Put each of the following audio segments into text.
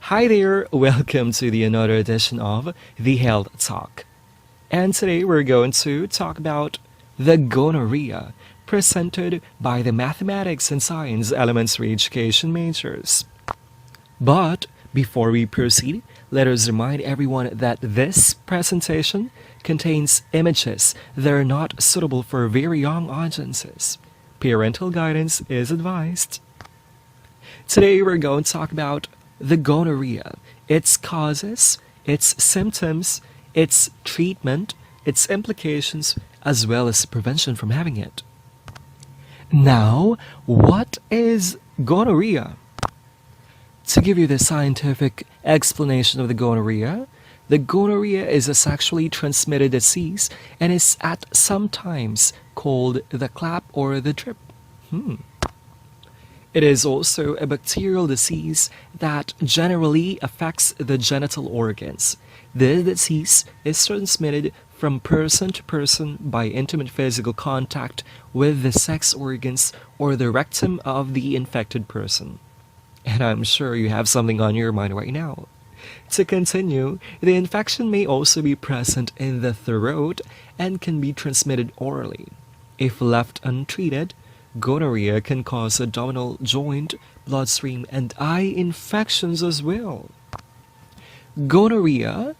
Hi there, welcome to the another edition of The Health Talk. And today we're going to talk about the gonorrhea, presented by the Mathematics and Science Elementary Education majors. But before we proceed, let us remind everyone that this presentation contains images that are not suitable for very young audiences. Parental guidance is advised. Today we're going to talk about the gonorrhea, its causes, its symptoms, its treatment, its implications, as well as prevention from having it. Now, what is gonorrhea? To give you the scientific explanation of the gonorrhea is a sexually transmitted disease and is at sometimes called the clap or the drip. It is also a bacterial disease that generally affects the genital organs. This disease is transmitted from person to person by intimate physical contact with the sex organs or the rectum of the infected person. And I'm sure you have something on your mind right now. To continue, the infection may also be present in the throat and can be transmitted orally. If left untreated, gonorrhea can cause abdominal, joint, bloodstream, and eye infections as well. Gonorrhea,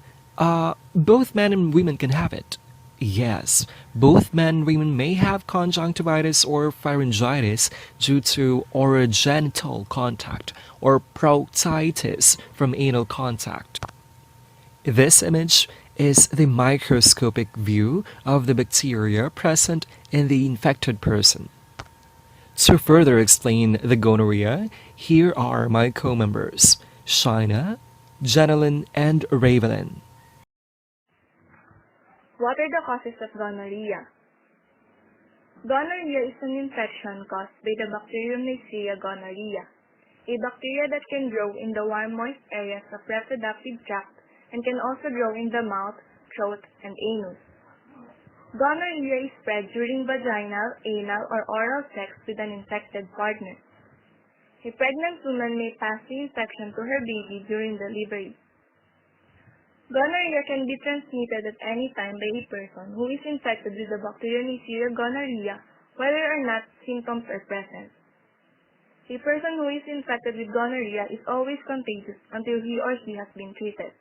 both men and women can have it. Yes, both men and women may have conjunctivitis or pharyngitis due to orogenital contact or proctitis from anal contact. This image is the microscopic view of the bacteria present in the infected person. To further explain the gonorrhea, here are my co-members, Shaina, Jenilyn, and Ravelyn. What are the causes of gonorrhea? Gonorrhea is an infection caused by the bacterium Neisseria gonorrhea, a bacteria that can grow in the warm, moist areas of reproductive tract and can also grow in the mouth, throat, and anus. Gonorrhea is spread during vaginal, anal, or oral sex with an infected partner. A pregnant woman may pass the infection to her baby during delivery. Gonorrhea can be transmitted at any time by a person who is infected with the bacterium Neisseria gonorrhea, whether or not symptoms are present. A person who is infected with gonorrhea is always contagious until he or she has been treated.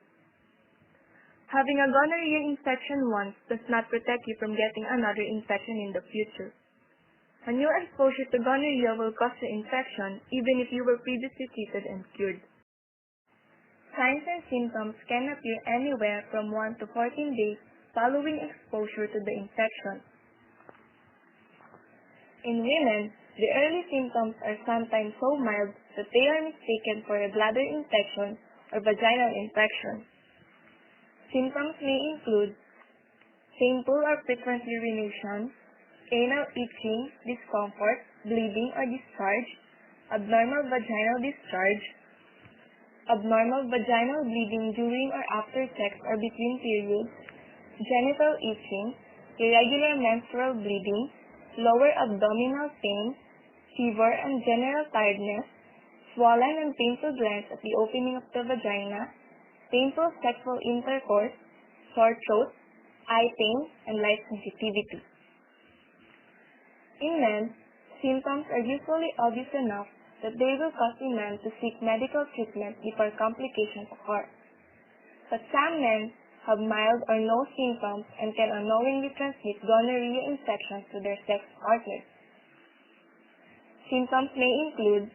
Having a gonorrhea infection once does not protect you from getting another infection in the future. A new exposure to gonorrhea will cause the infection even if you were previously treated and cured. Signs and symptoms can appear anywhere from 1 to 14 days following exposure to the infection. In women, the early symptoms are sometimes so mild that they are mistaken for a bladder infection or vaginal infection. Symptoms may include painful or frequent urination, anal itching, discomfort, bleeding or discharge, abnormal vaginal discharge, abnormal vaginal bleeding during or after sex or between periods, genital itching, irregular menstrual bleeding, lower abdominal pain, fever and general tiredness, swollen and painful glands at the opening of the vagina, painful sexual intercourse, sore throat, eye pain, and light sensitivity. In men, symptoms are usually obvious enough that they will cause a man to seek medical treatment before complications occur. But some men have mild or no symptoms and can unknowingly transmit gonorrhea infections to their sex partners. Symptoms may include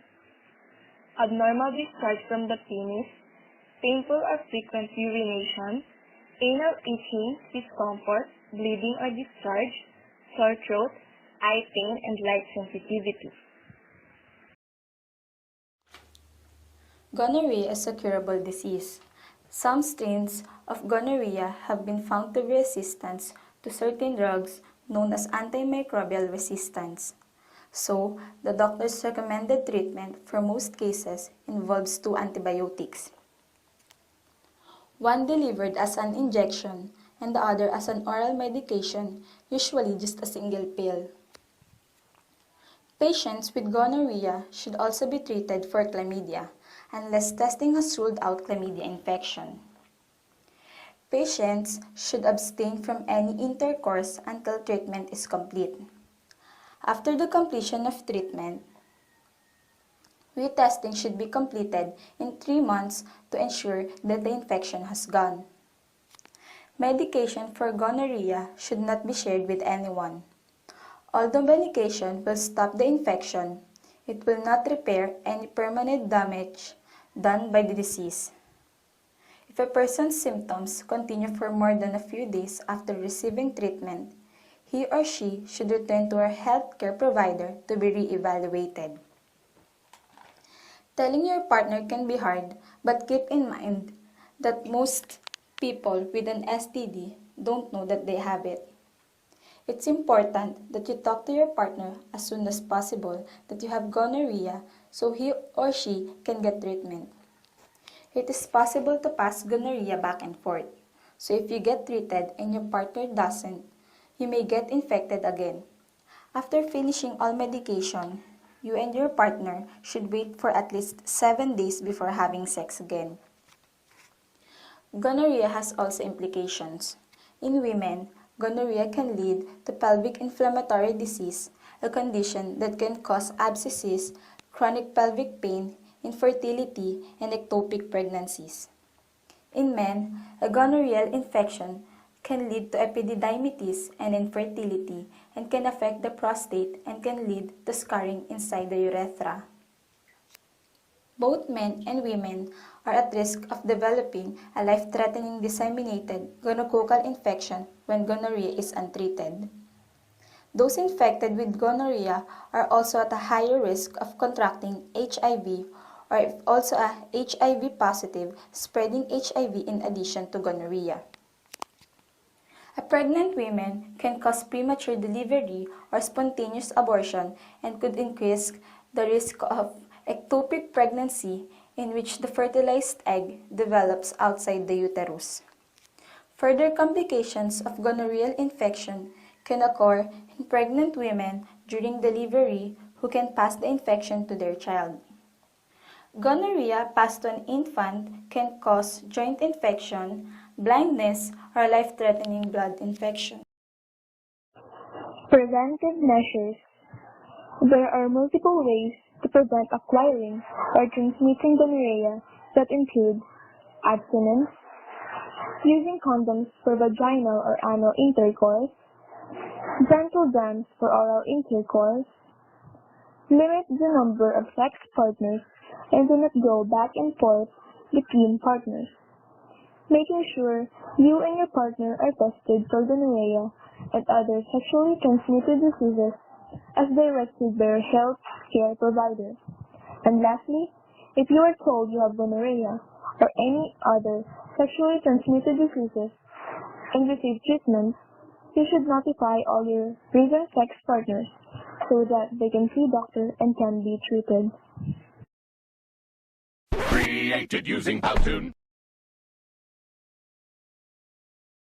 abnormal discharge from the penis, painful or frequent urination, anal itching, discomfort, bleeding or discharge, sore throat, eye pain, and light sensitivity. Gonorrhea is a curable disease. Some strains of gonorrhea have been found to be resistant to certain drugs known as antimicrobial resistance. So, the doctor's recommended treatment for most cases involves 2 antibiotics. One delivered as an injection and the other as an oral medication, usually just a single pill. Patients with gonorrhea should also be treated for chlamydia, unless testing has ruled out chlamydia infection. Patients should abstain from any intercourse until treatment is complete. After the completion of treatment, retesting should be completed in 3 months to ensure that the infection has gone. Medication for gonorrhea should not be shared with anyone. Although medication will stop the infection, it will not repair any permanent damage done by the disease. If a person's symptoms continue for more than a few days after receiving treatment, he or she should return to our healthcare provider to be re-evaluated. Telling your partner can be hard, but keep in mind that most people with an STD don't know that they have it. It's important that you talk to your partner as soon as possible that you have gonorrhea so he or she can get treatment. It is possible to pass gonorrhea back and forth, so if you get treated and your partner doesn't, you may get infected again. After finishing all medication, you and your partner should wait for at least 7 days before having sex again. Gonorrhea has also implications. In women, gonorrhea can lead to pelvic inflammatory disease, a condition that can cause abscesses, chronic pelvic pain, infertility, and ectopic pregnancies. In men, a gonorrheal infection can lead to epididymitis and infertility and can affect the prostate and can lead to scarring inside the urethra. Both men and women are at risk of developing a life-threatening disseminated gonococcal infection when gonorrhea is untreated. Those infected with gonorrhea are also at a higher risk of contracting HIV or if also a HIV positive spreading HIV in addition to gonorrhea. A pregnant woman can cause premature delivery or spontaneous abortion and could increase the risk of ectopic pregnancy in which the fertilized egg develops outside the uterus. Further complications of gonorrheal infection can occur in pregnant women during delivery who can pass the infection to their child. Gonorrhea passed to an infant can cause joint infection, blindness, or life-threatening blood infection. Preventive measures. There are multiple ways to prevent acquiring or transmitting gonorrhea that include abstinence, using condoms for vaginal or anal intercourse, gentle dams for oral intercourse, limit the number of sex partners and do not go back and forth between partners. Making sure you and your partner are tested for gonorrhea and other sexually transmitted diseases as directed by your health care provider. And lastly, if you are told you have gonorrhea or any other sexually transmitted diseases and receive treatment, you should notify all your recent sex partners so that they can see a doctor and can be treated. Created using Powtoon.